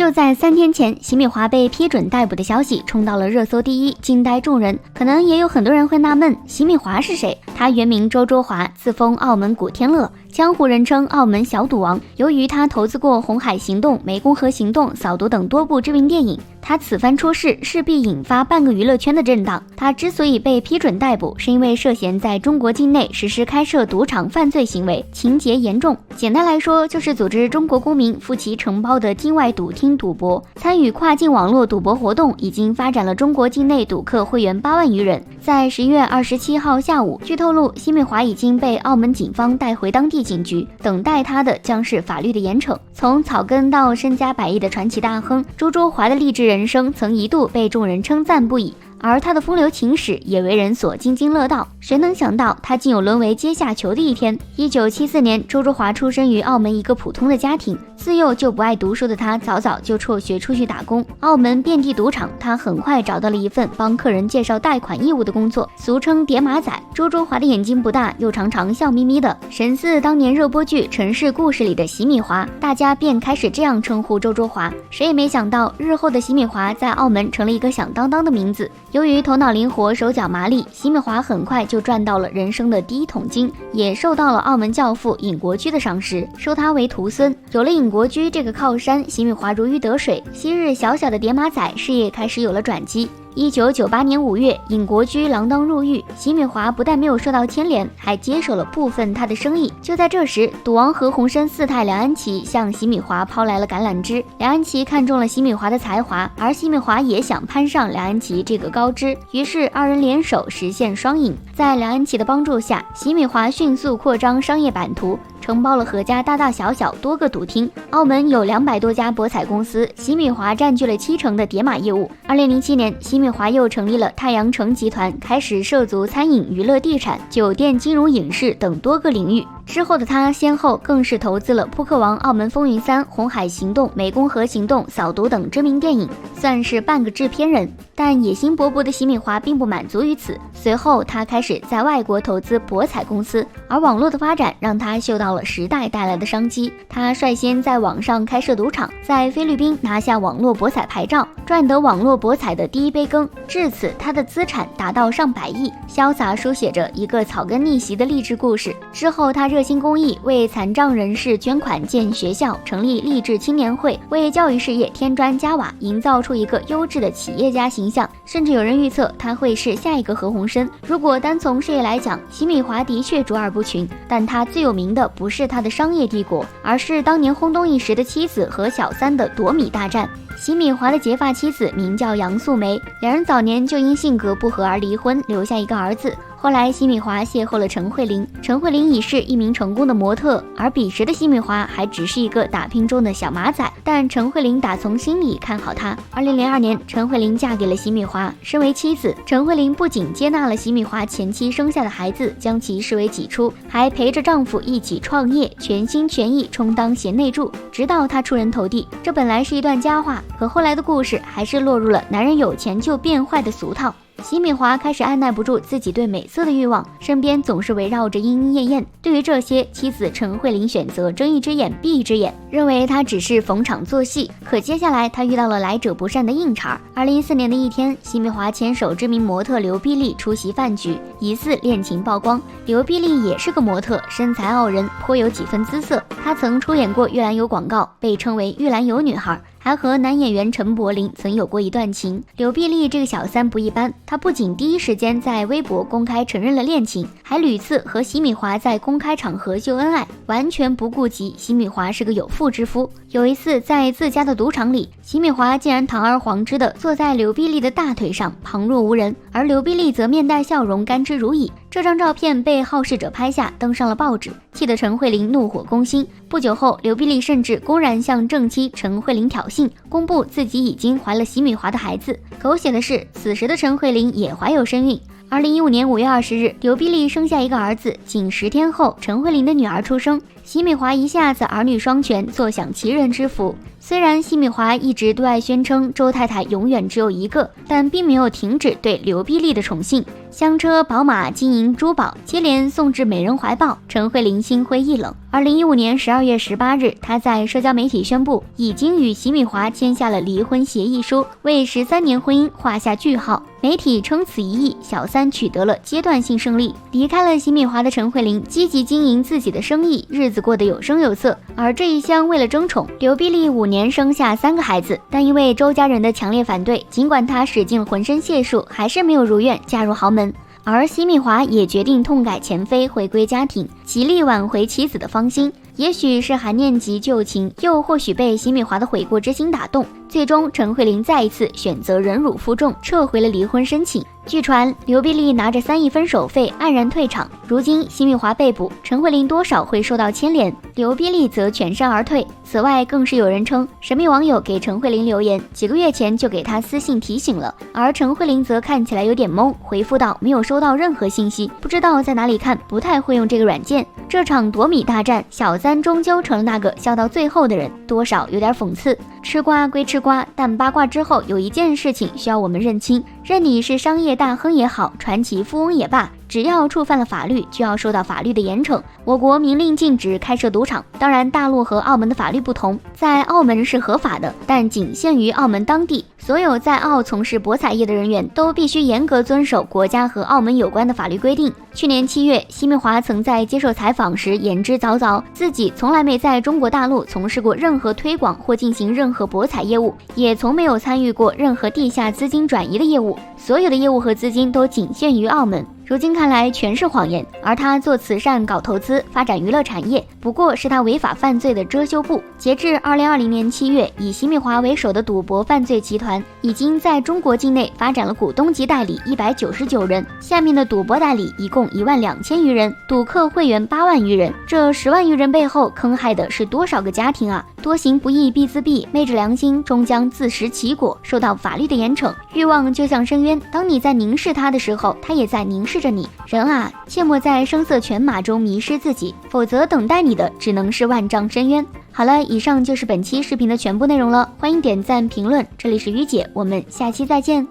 就在3天前，席米华被批准逮捕的消息冲到了热搜第一，惊呆众人。可能也有很多人会纳闷，席米华是谁？他原名周卓华，自封澳门古天乐，江湖人称澳门小赌王。由于他投资过《红海行动》《湄公河行动》《扫毒》等多部知名电影，他此番出事势必引发半个娱乐圈的震荡。他之所以被批准逮捕，是因为涉嫌在中国境内实施开设赌场犯罪行为，情节严重。简单来说，就是组织中国公民付其承包的境外赌厅赌博，参与跨境网络赌博活动，已经发展了中国境内赌客会员8万余人。在11月27号下午，据透露，席米华已经被澳门警方带回当地警局，等待他的将是法律的严惩。从草根到身家100亿的传奇大亨，周卓华的励志人生曾一度被众人称赞不已，而他的风流情史也为人所津津乐道。谁能想到他竟有沦为阶下囚的一天？1974年，周卓华出生于澳门一个普通的家庭，自幼就不爱读书的他早早就辍学出去打工。澳门遍地赌场，他很快找到了一份帮客人介绍贷款业务的工作，俗称叠马仔。周卓华的眼睛不大，又常常笑眯眯的，神似当年热播剧《城市故事》里的席米华，大家便开始这样称呼周卓华。谁也没想到，日后的席米华在澳门成了一个响当当的名字。由于头脑灵活，手脚麻利，席米华很快就赚到了人生的第一桶金，也受到了澳门教父尹国驹的赏识，收他为徒孙。有了尹国驹这个靠山，席米华如鱼得水，昔日小小的叠马仔事业开始有了转机。1998年5月，尹国驹锒铛入狱，席米华不但没有受到牵连，还接手了部分他的生意。就在这时，赌王何鸿燊四太梁安琪向席米华抛来了橄榄枝。梁安琪看中了席米华的才华，而席米华也想攀上梁安琪这个高枝，于是二人联手实现双赢。在梁安琪的帮助下，席米华迅速扩张商业版图，承包了何家大大小小多个赌厅。澳门有200多家博彩公司，席米华占据了70%的叠码业务。2007年，席米华又成立了太阳城集团，开始涉足餐饮、娱乐、地产、酒店、金融、影视等多个领域。之后的他先后更是投资了扑克王、澳门风云3、红海行动、湄公河行动、扫毒等知名电影，算是半个制片人。但野心勃勃的席米华并不满足于此，随后他开始在外国投资博彩公司，而网络的发展让他嗅到了时代带来的商机。他率先在网上开设赌场，在菲律宾拿下网络博彩牌照，赚得网络博彩的第一杯羹。至此，他的资产达到上百亿，潇洒书写着一个草根逆袭的励志故事。之后，他热心公益，为残障人士捐款建学校，成立励志青年会，为教育事业添砖加瓦，营造出一个优质的企业家形象。甚至有人预测他会是下一个何鸿燊。如果单从事业来讲，席米华的确卓尔不群，但他最有名的不是他的商业帝国，而是当年轰动一时的妻子和小三的夺米大战。席米华的结发妻子名叫杨素梅，两人早年就因性格不合而离婚，留下一个儿子。后来席米华邂逅了陈慧琳，陈慧琳已是一名成功的模特，而彼时的席米华还只是一个打拼中的小马仔，但陈慧琳打从心里看好他。2002年，陈慧琳嫁给了席米华，身为妻子，陈慧琳不仅接纳了席米华前妻生下的孩子，将其视为己出，还陪着丈夫一起创业，全心全意充当贤内助，直到他出人头地。这本来是一段佳话，可后来的故事还是落入了男人有钱就变坏的俗套。席米华开始按耐不住自己对美色的欲望，身边总是围绕着莺莺燕燕。对于这些，妻子陈慧琳选择睁一只眼闭一只眼，认为他只是逢场作戏。可接下来他遇到了来者不善的硬茬。2014年的一天，席米华牵手知名模特刘碧丽出席饭局，疑似恋情曝光。刘碧丽也是个模特，身材傲人，颇有几分姿色。她曾出演过玉兰油广告，被称为玉兰油女孩，还和男演员陈柏霖曾有过一段情。刘碧丽这个小三不一般，她不仅第一时间在微博公开承认了恋情，还屡次和席米华在公开场合秀恩爱，完全不顾及席米华是个有妇之夫。有一次在自家的赌场里，席米华竟然堂而皇之的坐在刘碧丽的大腿上，旁若无人，而刘碧丽则面带笑容，甘之如饴。这张照片被好事者拍下，登上了报纸，气得陈慧琳怒火攻心。不久后，刘碧丽甚至公然向正妻陈慧琳挑衅，公布自己已经怀了席米华的孩子。狗血的是，此时的陈慧琳也怀有身孕。2015年5月20日，刘碧丽生下一个儿子，仅10天后，陈慧琳的女儿出生。席米华一下子儿女双全，坐享其人之福。虽然席米华一直对外宣称周太太永远只有一个，但并没有停止对刘碧丽的宠幸，香车、宝马、金银珠宝接连送至美人怀抱，陈慧琳心灰意冷。2015年12月18日，她在社交媒体宣布已经与席米华签下了离婚协议书，为13年婚姻画下句号。媒体称此一役，小三取得了阶段性胜利。离开了席米华的陈慧琳积极经营自己的生意，日子过得有声有色。而这一厢为了争宠，刘碧丽5年生下3个孩子，但因为周家人的强烈反对，尽管她使尽浑身解数，还是没有如愿嫁入豪门。而席米华也决定痛改前非，回归家庭，极力挽回妻子的芳心。也许是还念及旧情，又或许被席米华的悔过之心打动，最终陈慧琳再一次选择忍辱负重，撤回了离婚申请。据传刘碧丽拿着3亿分手费黯然退场，如今席米华被捕，陈慧琳多少会受到牵连，刘碧丽则全身而退。此外更是有人称，神秘网友给陈慧琳留言，几个月前就给她私信提醒了，而陈慧琳则看起来有点懵，回复道没有收到任何信息，不知道在哪里看，不太会用这个软件。这场夺米大战，小三终究成了那个笑到最后的人，多少有点讽刺。吃瓜归吃瓜，但八卦之后有一件事情需要我们认清，任你是商业大亨也好，传奇富翁也罢，只要触犯了法律，就要受到法律的严惩。我国明令禁止开设赌场，当然大陆和澳门的法律不同，在澳门是合法的，但仅限于澳门当地。所有在澳从事博彩业的人员都必须严格遵守国家和澳门有关的法律规定。去年7月，席米华曾在接受采访时言之凿凿，自己从来没在中国大陆从事过任何推广或进行任何博彩业务，也从没有参与过任何地下资金转移的业务，所有的业务和资金都仅限于澳门。如今看来全是谎言，而他做慈善、搞投资、发展娱乐产业，不过是他违法犯罪的遮羞布。截至2020年7月，以席米华为首的赌博犯罪集团已经在中国境内发展了股东级代理199人，下面的赌博代理一共12000余人，赌客会员8万余人。这10万余人背后坑害的是多少个家庭啊！多行不义必自毙，昧着良心终将自食其果，受到法律的严惩。欲望就像深渊，当你在凝视它的时候，它也在凝视着你。人啊，切莫在声色犬马中迷失自己，否则等待你的只能是万丈深渊。好了，以上就是本期视频的全部内容了，欢迎点赞评论，这里是于姐，我们下期再见。